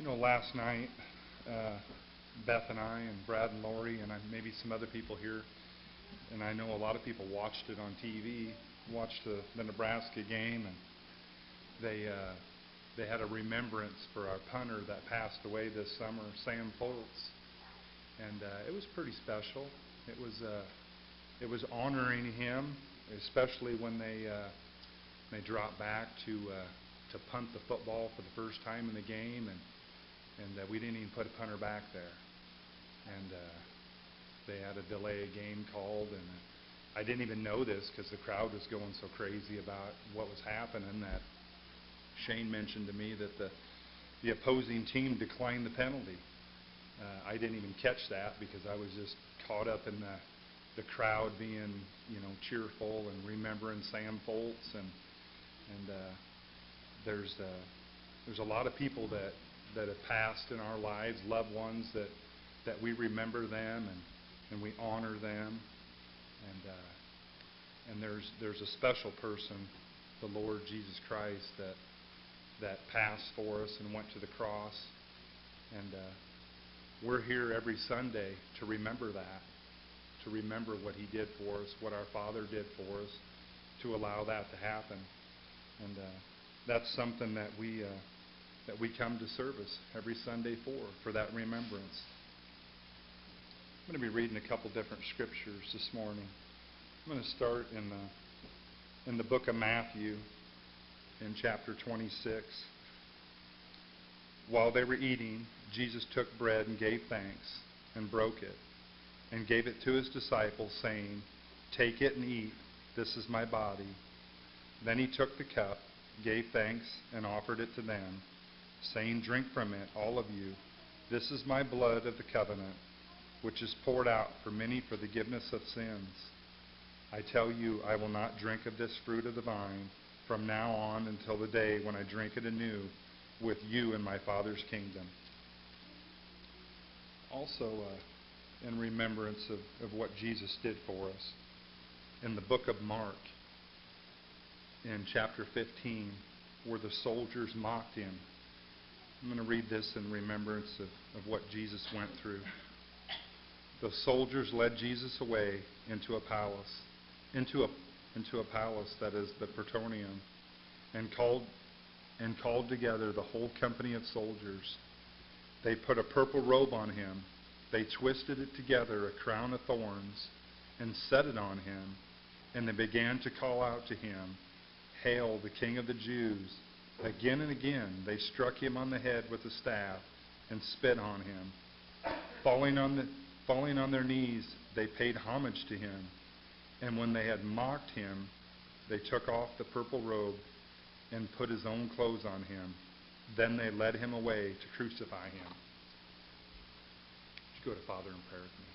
Last night, Beth and I and Brad and Lori and maybe some other people here, and I know a lot of people watched it on TV, watched the Nebraska game, and they had a remembrance for our punter that passed away this summer, Sam Foltz, and it was pretty special. It was honoring him, especially when they dropped back to punt the football for the first time in the game, and we didn't even put a punter back there. And they had a delay of game called, and I didn't even know this because the crowd was going so crazy about what was happening that Shane mentioned to me that the opposing team declined the penalty. I didn't even catch that because I was just caught up in the crowd being, cheerful and remembering Sam Foltz, and there's a lot of people that have passed in our lives, loved ones that we remember them and we honor them, and there's a special person, the Lord Jesus Christ, that passed for us and went to the cross, and we're here every Sunday to remember that, to remember what He did for us, what our Father did for us, to allow that to happen, and that's something that we come to service every Sunday for that remembrance. I'm going to be reading a couple different scriptures this morning. I'm going to start in the book of Matthew in chapter 26. While they were eating, Jesus took bread and gave thanks and broke it and gave it to His disciples, saying, "Take it and eat. This is my body." Then He took the cup, gave thanks, and offered it to them, saying, "Drink from it, all of you. This is my blood of the covenant, which is poured out for many for the forgiveness of sins. I tell you, I will not drink of this fruit of the vine from now on until the day when I drink it anew with you in my Father's kingdom." Also, in remembrance of what Jesus did for us, in the book of Mark, in chapter 15, where the soldiers mocked Him, I'm going to read this in remembrance of what Jesus went through. The soldiers led Jesus away into a palace, into a palace that is the Praetorium, and called together the whole company of soldiers. They put a purple robe on Him. They twisted it together, a crown of thorns, and set it on Him. And they began to call out to Him, "Hail, the King of the Jews!" Again and again they struck Him on the head with a staff and spit on Him. Falling on their knees, they paid homage to Him. And when they had mocked Him, they took off the purple robe and put His own clothes on Him. Then they led Him away to crucify Him. Would you go to Father in prayer with me?